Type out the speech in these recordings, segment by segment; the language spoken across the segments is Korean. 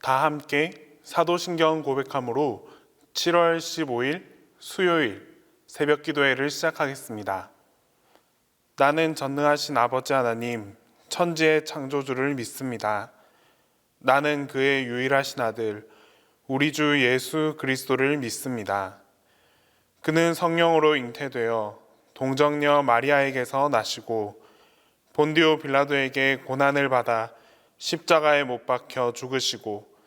다 함께 사도신경 고백함으로 7월 15일 수요일 새벽 기도회를 시작하겠습니다. 나는 전능하신 아버지 하나님, 천지의 창조주를 믿습니다. 나는 그의 유일하신 아들, 우리 주 예수 그리스도를 믿습니다. 그는 성령으로 잉태되어 동정녀 마리아에게서 나시고 본디오 빌라도에게 고난을 받아 십자가에 못 박혀 죽으시고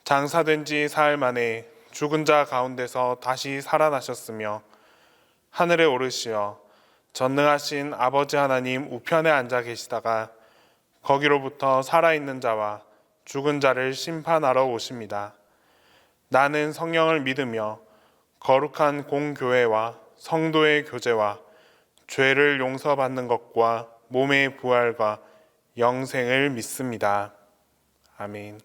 장사된 지 사흘 만에 죽은 자 가운데서 다시 살아나셨으며 하늘에 오르시어 전능하신 아버지 하나님 우편에 앉아 계시다가 거기로부터 살아있는 자와 죽은 자를 심판하러 오십니다. 나는 성령을 믿으며 거룩한 공교회와 성도의 교제와 죄를 용서받는 것과 몸의 부활과 영생을 믿습니다. 아멘.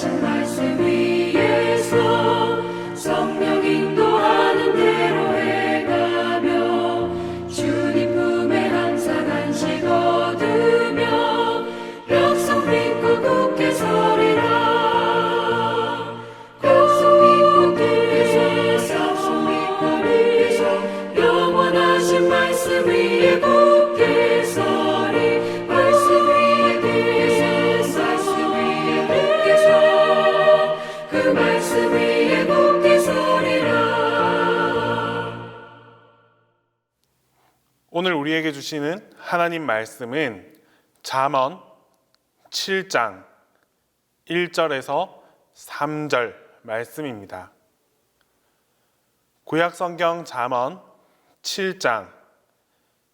영원하신 말씀 위에서 성령 인도하는 대로 해가며 주님 품에 항상 안식 얻으며 약속 믿고 굳게 서리라. 약속 믿고 굳게 서서 약속 믿고 굳게 서 영원하신 말씀 위에 굳게 서리. 말씀 위에 굳게 서 말씀 위에 굳게 서 그 말씀 위에 굳게 서리라. 오늘 우리에게 주시는 하나님 말씀은 잠언 7장 1절에서 3절 말씀입니다. 구약성경 잠언 7장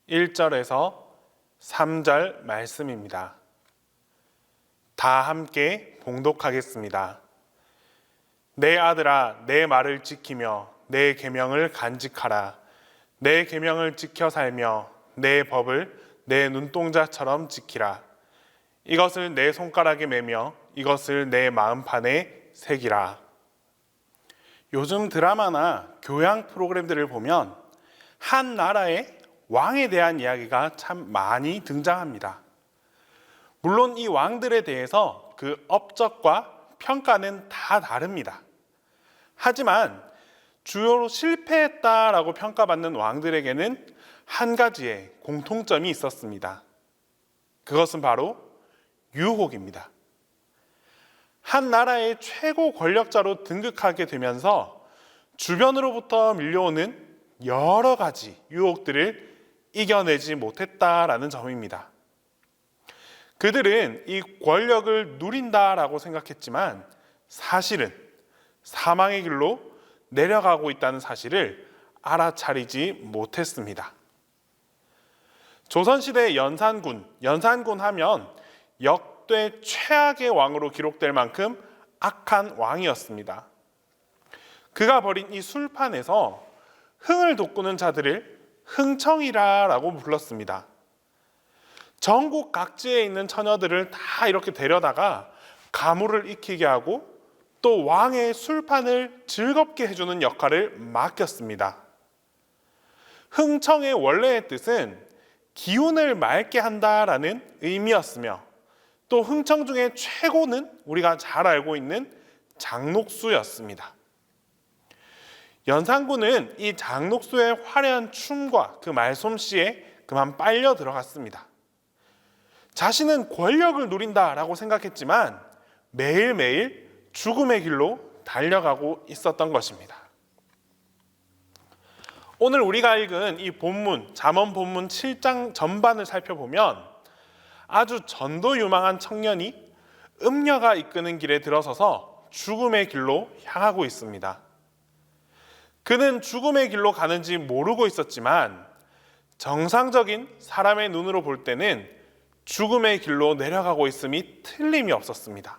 1절에서 3절 말씀입니다. 다 함께 봉독하겠습니다. 내 아들아, 내 말을 지키며 내 계명을 간직하라. 내 계명을 지켜 살며 내 법을 내 눈동자처럼 지키라. 이것을 내 손가락에 매며 이것을 내 마음판에 새기라. 요즘 드라마나 교양 프로그램들을 보면 한 나라의 왕에 대한 이야기가 참 많이 등장합니다. 물론 이 왕들에 대해서 그 업적과 평가는 다 다릅니다. 하지만 주요 실패했다라고 평가받는 왕들에게는 한 가지의 공통점이 있었습니다. 그것은 바로 유혹입니다. 한 나라의 최고 권력자로 등극하게 되면서 주변으로부터 밀려오는 여러 가지 유혹들을 이겨내지 못했다라는 점입니다. 그들은 이 권력을 누린다라고 생각했지만 사실은 사망의 길로 내려가고 있다는 사실을 알아차리지 못했습니다. 조선시대 연산군 하면 역대 최악의 왕으로 기록될 만큼 악한 왕이었습니다. 그가 벌인 이 술판에서 흥을 돋구는 자들을 흥청이라라고 불렀습니다. 전국 각지에 있는 처녀들을 다 이렇게 데려다가 가물을 익히게 하고 또 왕의 술판을 즐겁게 해주는 역할을 맡겼습니다. 흥청의 원래의 뜻은 기운을 맑게 한다라는 의미였으며 또 흥청 중에 최고는 우리가 잘 알고 있는 장녹수였습니다. 연산군은 이 장녹수의 화려한 춤과 그 말솜씨에 그만 빨려 들어갔습니다. 자신은 권력을 누린다라고 생각했지만 매일매일 죽음의 길로 달려가고 있었던 것입니다. 오늘 우리가 읽은 이 본문, 잠언 본문 7장 전반을 살펴보면 아주 전도 유망한 청년이 음녀가 이끄는 길에 들어서서 죽음의 길로 향하고 있습니다. 그는 죽음의 길로 가는지 모르고 있었지만 정상적인 사람의 눈으로 볼 때는 죽음의 길로 내려가고 있음이 틀림이 없었습니다.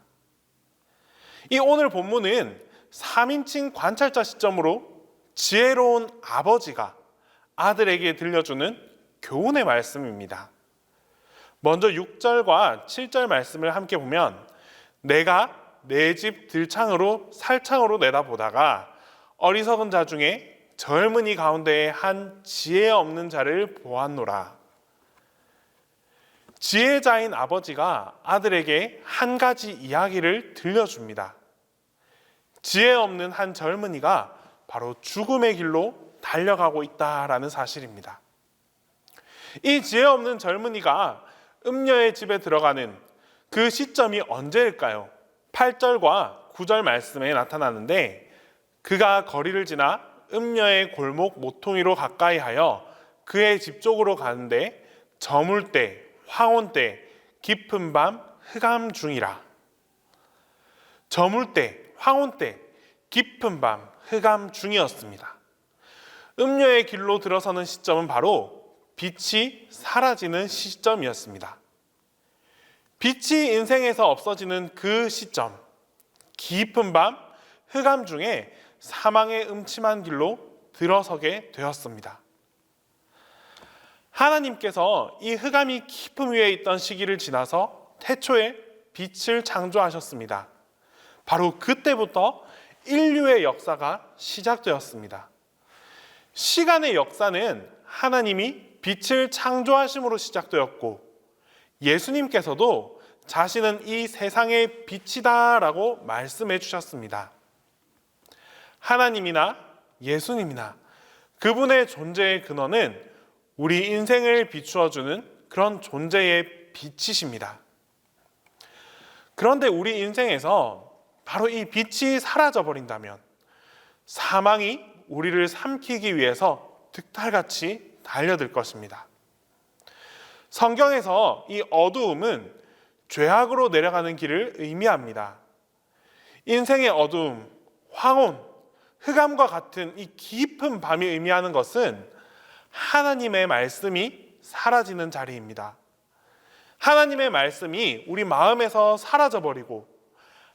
이 오늘 본문은 3인칭 관찰자 시점으로 지혜로운 아버지가 아들에게 들려주는 교훈의 말씀입니다. 먼저 6절과 7절 말씀을 함께 보면 내가 내 집 들창으로 살창으로 내다보다가 어리석은 자 중에 젊은이 가운데에 한 지혜 없는 자를 보았노라. 지혜자인 아버지가 아들에게 한 가지 이야기를 들려줍니다. 지혜 없는 한 젊은이가 바로 죽음의 길로 달려가고 있다라는 사실입니다. 이 지혜 없는 젊은이가 음녀의 집에 들어가는 그 시점이 언제일까요? 8절과 9절 말씀에 나타나는데 그가 거리를 지나 음녀의 골목 모퉁이로 가까이 하여 그의 집 쪽으로 가는데 저물 때, 황혼 때, 깊은 밤, 흑암 중이라. 저물 때, 황혼 때, 깊은 밤, 흑암 중이었습니다. 음녀의 길로 들어서는 시점은 바로 빛이 사라지는 시점이었습니다. 빛이 인생에서 없어지는 그 시점, 깊은 밤, 흑암 중에 사망의 음침한 길로 들어서게 되었습니다. 하나님께서 이 흑암이 깊음 위에 있던 시기를 지나서 태초에 빛을 창조하셨습니다. 바로 그때부터 인류의 역사가 시작되었습니다. 시간의 역사는 하나님이 빛을 창조하심으로 시작되었고, 예수님께서도 자신은 이 세상의 빛이다 라고 말씀해 주셨습니다. 하나님이나 예수님이나 그분의 존재의 근원은 우리 인생을 비추어주는 그런 존재의 빛이십니다. 그런데 우리 인생에서 바로 이 빛이 사라져 버린다면 사망이 우리를 삼키기 위해서 득달같이 달려들 것입니다. 성경에서 이 어두움은 죄악으로 내려가는 길을 의미합니다. 인생의 어두움, 황혼, 흑암과 같은 이 깊은 밤이 의미하는 것은 하나님의 말씀이 사라지는 자리입니다. 하나님의 말씀이 우리 마음에서 사라져버리고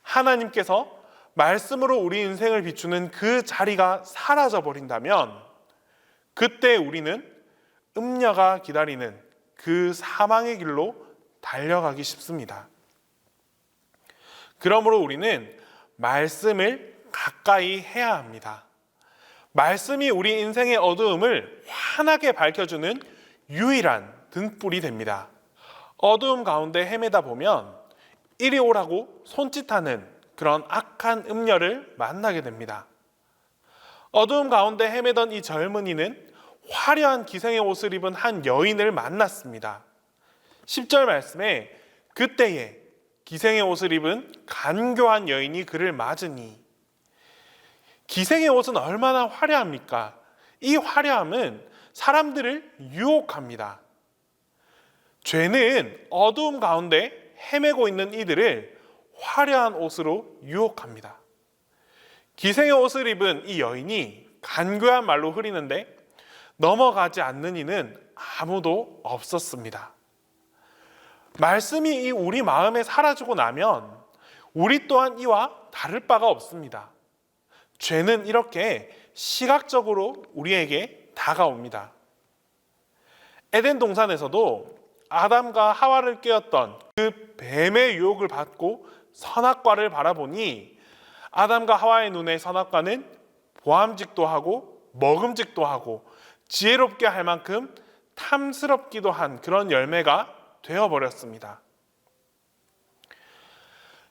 하나님께서 말씀으로 우리 인생을 비추는 그 자리가 사라져버린다면 그때 우리는 음녀가 기다리는 그 사망의 길로 달려가기 쉽습니다. 그러므로 우리는 말씀을 가까이 해야 합니다. 말씀이 우리 인생의 어두움을 환하게 밝혀주는 유일한 등불이 됩니다. 어두움 가운데 헤매다 보면 이리 오라고 손짓하는 그런 악한 음녀를 만나게 됩니다. 어두움 가운데 헤매던 이 젊은이는 화려한 기생의 옷을 입은 한 여인을 만났습니다. 10절 말씀에 그때에 기생의 옷을 입은 간교한 여인이 그를 맞으니, 기생의 옷은 얼마나 화려합니까? 이 화려함은 사람들을 유혹합니다. 죄는 어두움 가운데 헤매고 있는 이들을 화려한 옷으로 유혹합니다. 기생의 옷을 입은 이 여인이 간교한 말로 흐리는데 넘어가지 않는 이는 아무도 없었습니다. 말씀이 우리 마음에 사라지고 나면 우리 또한 이와 다를 바가 없습니다. 죄는 이렇게 시각적으로 우리에게 다가옵니다. 에덴 동산에서도 아담과 하와를 깨웠던 그 뱀의 유혹을 받고 선악과를 바라보니 아담과 하와의 눈에 선악과는 보암직도 하고 먹음직도 하고 지혜롭게 할 만큼 탐스럽기도 한 그런 열매가 되어버렸습니다.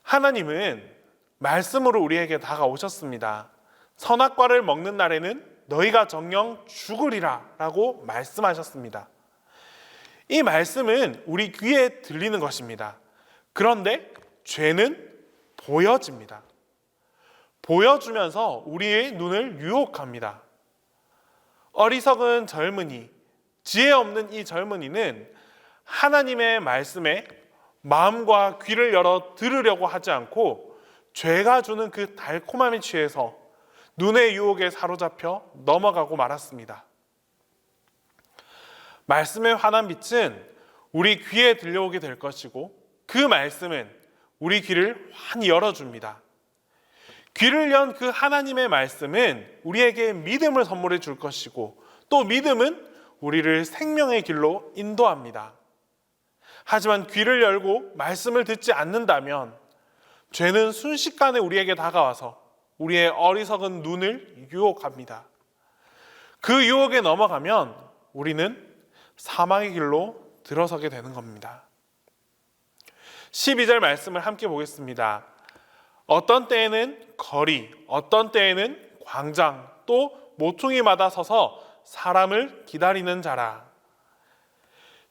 하나님은 말씀으로 우리에게 다가오셨습니다. 선악과를 먹는 날에는 너희가 정녕 죽으리라 라고 말씀하셨습니다. 이 말씀은 우리 귀에 들리는 것입니다. 그런데 죄는 보여집니다. 보여주면서 우리의 눈을 유혹합니다. 어리석은 젊은이, 지혜 없는 이 젊은이는 하나님의 말씀에 마음과 귀를 열어 들으려고 하지 않고 죄가 주는 그 달콤함에 취해서 눈의 유혹에 사로잡혀 넘어가고 말았습니다. 말씀의 환한 빛은 우리 귀에 들려오게 될 것이고 그 말씀은 우리 귀를 환히 열어줍니다. 귀를 연 그 하나님의 말씀은 우리에게 믿음을 선물해 줄 것이고 또 믿음은 우리를 생명의 길로 인도합니다. 하지만 귀를 열고 말씀을 듣지 않는다면 죄는 순식간에 우리에게 다가와서 우리의 어리석은 눈을 유혹합니다. 그 유혹에 넘어가면 우리는 사망의 길로 들어서게 되는 겁니다. 12절 말씀을 함께 보겠습니다. 어떤 때에는 거리, 어떤 때에는 광장, 또 모퉁이마다 서서 사람을 기다리는 자라.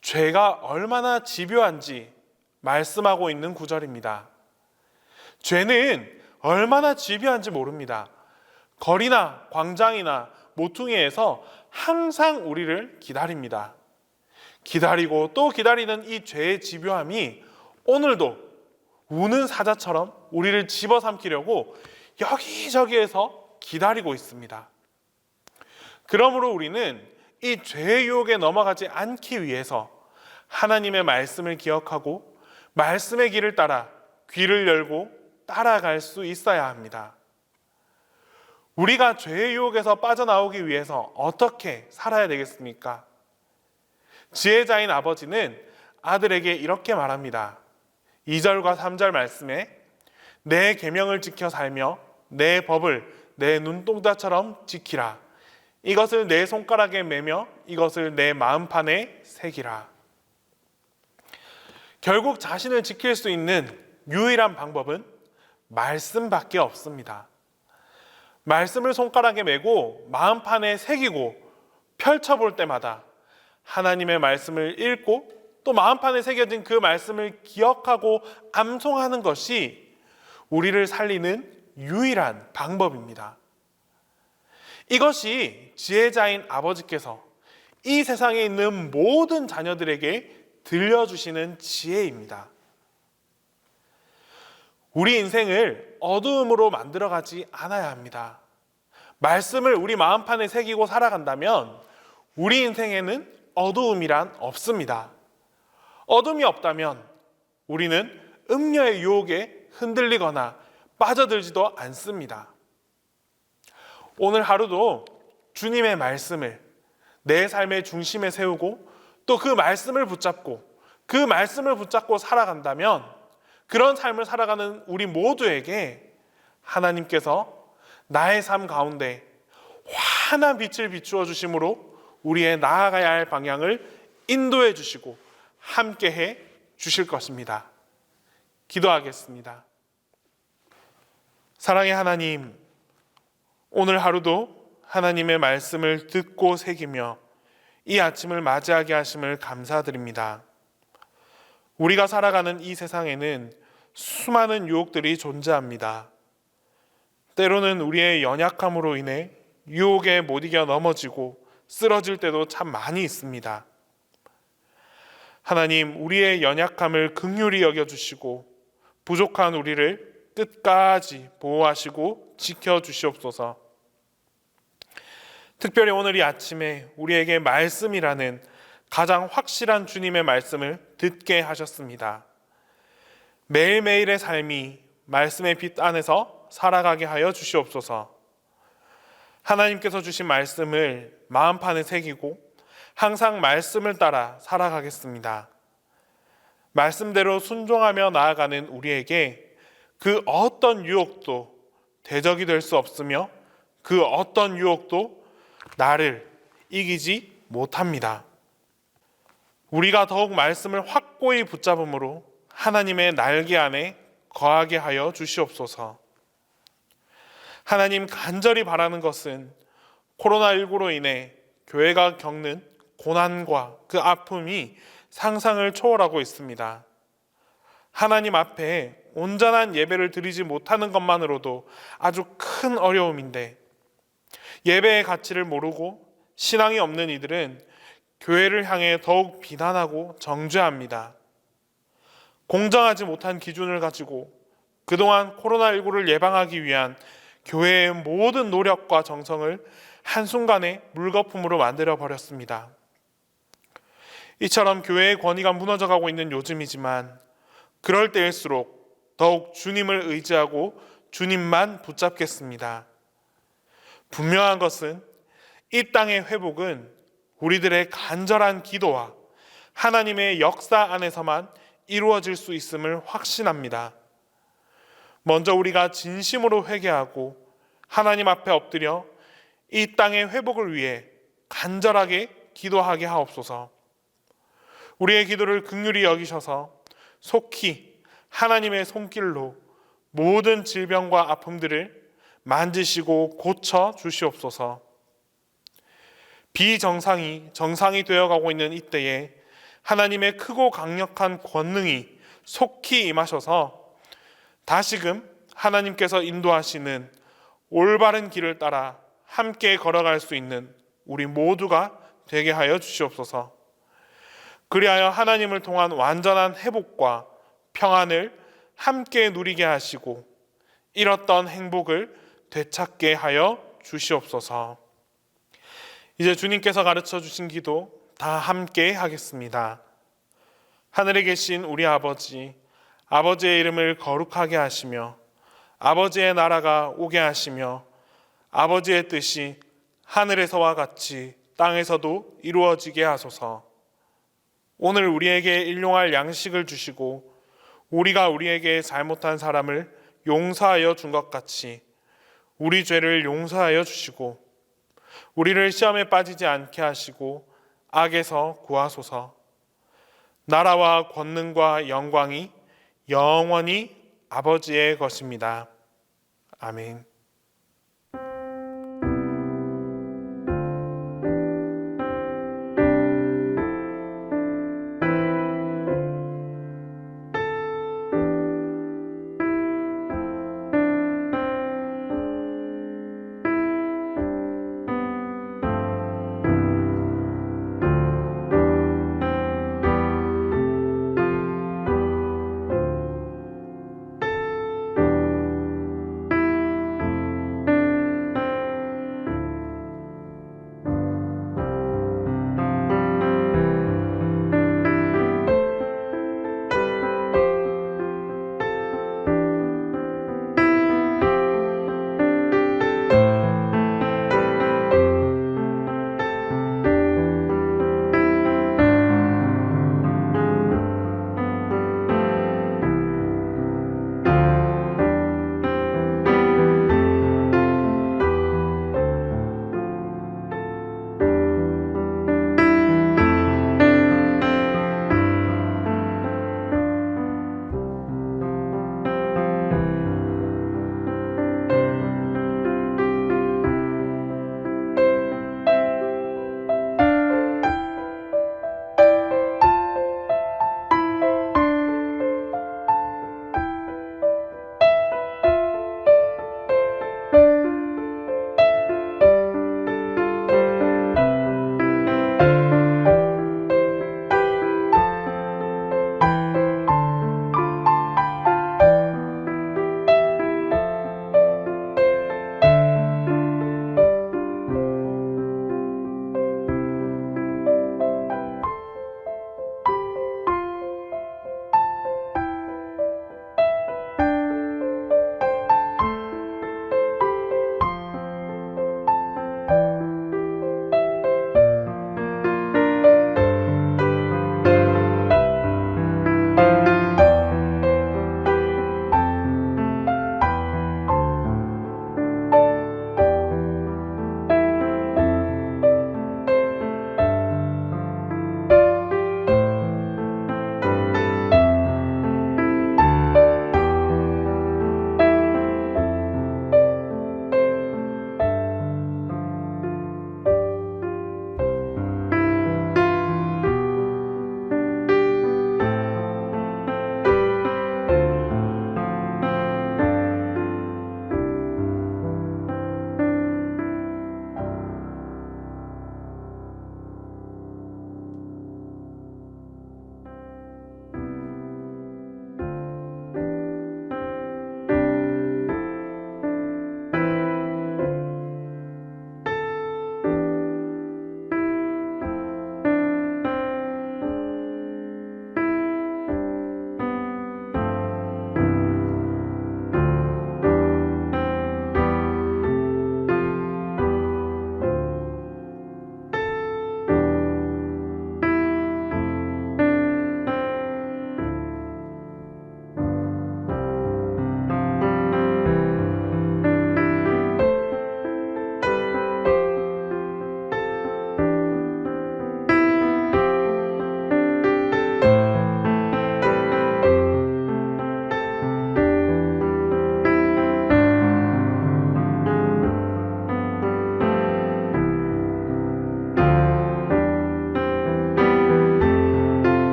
죄가 얼마나 집요한지 말씀하고 있는 구절입니다. 죄는 얼마나 집요한지 모릅니다. 거리나 광장이나 모퉁이에서 항상 우리를 기다립니다. 기다리고 또 기다리는 이 죄의 집요함이 오늘도 우는 사자처럼 우리를 집어삼키려고 여기저기에서 기다리고 있습니다. 그러므로 우리는 이 죄의 유혹에 넘어가지 않기 위해서 하나님의 말씀을 기억하고 말씀의 길을 따라 귀를 열고 따라갈 수 있어야 합니다. 우리가 죄의 유혹에서 빠져나오기 위해서 어떻게 살아야 되겠습니까? 지혜자인 아버지는 아들에게 이렇게 말합니다. 2절과 3절 말씀에 내 계명을 지켜 살며 내 법을 내 눈동자처럼 지키라. 이것을 내 손가락에 매며 이것을 내 마음판에 새기라. 결국 자신을 지킬 수 있는 유일한 방법은 말씀밖에 없습니다. 말씀을 손가락에 메고 마음판에 새기고 펼쳐볼 때마다 하나님의 말씀을 읽고 또 마음판에 새겨진 그 말씀을 기억하고 암송하는 것이 우리를 살리는 유일한 방법입니다. 이것이 지혜자인 아버지께서 이 세상에 있는 모든 자녀들에게 들려주시는 지혜입니다. 우리 인생을 어두움으로 만들어가지 않아야 합니다. 말씀을 우리 마음판에 새기고 살아간다면 우리 인생에는 어두움이란 없습니다. 어둠이 없다면 우리는 음녀의 유혹에 흔들리거나 빠져들지도 않습니다. 오늘 하루도 주님의 말씀을 내 삶의 중심에 세우고 또 그 말씀을 붙잡고 살아간다면 그런 삶을 살아가는 우리 모두에게 하나님께서 나의 삶 가운데 환한 빛을 비추어 주심으로 우리의 나아가야 할 방향을 인도해 주시고 함께해 주실 것입니다. 기도하겠습니다. 사랑의 하나님, 오늘 하루도 하나님의 말씀을 듣고 새기며 이 아침을 맞이하게 하심을 감사드립니다. 우리가 살아가는 이 세상에는 수많은 유혹들이 존재합니다. 때로는 우리의 연약함으로 인해 유혹에 못 이겨 넘어지고 쓰러질 때도 참 많이 있습니다. 하나님, 우리의 연약함을 긍휼히 여겨주시고 부족한 우리를 끝까지 보호하시고 지켜주시옵소서. 특별히 오늘 이 아침에 우리에게 말씀이라는 가장 확실한 주님의 말씀을 듣게 하셨습니다. 매일매일의 삶이 말씀의 빛 안에서 살아가게 하여 주시옵소서. 하나님께서 주신 말씀을 마음판에 새기고 항상 말씀을 따라 살아가겠습니다. 말씀대로 순종하며 나아가는 우리에게 그 어떤 유혹도 대적이 될 수 없으며 그 어떤 유혹도 나를 이기지 못합니다. 우리가 더욱 말씀을 확고히 붙잡음으로 하나님의 날개 안에 거하게 하여 주시옵소서. 하나님, 간절히 바라는 것은 코로나19로 인해 교회가 겪는 고난과 그 아픔이 상상을 초월하고 있습니다. 하나님 앞에 온전한 예배를 드리지 못하는 것만으로도 아주 큰 어려움인데 예배의 가치를 모르고 신앙이 없는 이들은 교회를 향해 더욱 비난하고 정죄합니다. 공정하지 못한 기준을 가지고 그동안 코로나19를 예방하기 위한 교회의 모든 노력과 정성을 한순간에 물거품으로 만들어버렸습니다. 이처럼 교회의 권위가 무너져가고 있는 요즘이지만 그럴 때일수록 더욱 주님을 의지하고 주님만 붙잡겠습니다. 분명한 것은 이 땅의 회복은 우리들의 간절한 기도와 하나님의 역사 안에서만 이루어질 수 있음을 확신합니다. 먼저 우리가 진심으로 회개하고 하나님 앞에 엎드려 이 땅의 회복을 위해 간절하게 기도하게 하옵소서. 우리의 기도를 긍휼히 여기셔서 속히 하나님의 손길로 모든 질병과 아픔들을 만지시고 고쳐 주시옵소서. 비정상이 정상이 되어가고 있는 이때에 하나님의 크고 강력한 권능이 속히 임하셔서 다시금 하나님께서 인도하시는 올바른 길을 따라 함께 걸어갈 수 있는 우리 모두가 되게 하여 주시옵소서. 그리하여 하나님을 통한 완전한 회복과 평안을 함께 누리게 하시고 잃었던 행복을 되찾게 하여 주시옵소서. 이제 주님께서 가르쳐 주신 기도 다 함께 하겠습니다. 하늘에 계신 우리 아버지, 아버지의 이름을 거룩하게 하시며 아버지의 나라가 오게 하시며 아버지의 뜻이 하늘에서와 같이 땅에서도 이루어지게 하소서. 오늘 우리에게 일용할 양식을 주시고 우리가 우리에게 잘못한 사람을 용서하여 준 것 같이 우리 죄를 용서하여 주시고 우리를 시험에 빠지지 않게 하시고 악에서 구하소서. 나라와 권능과 영광이 영원히 아버지의 것입니다. 아멘.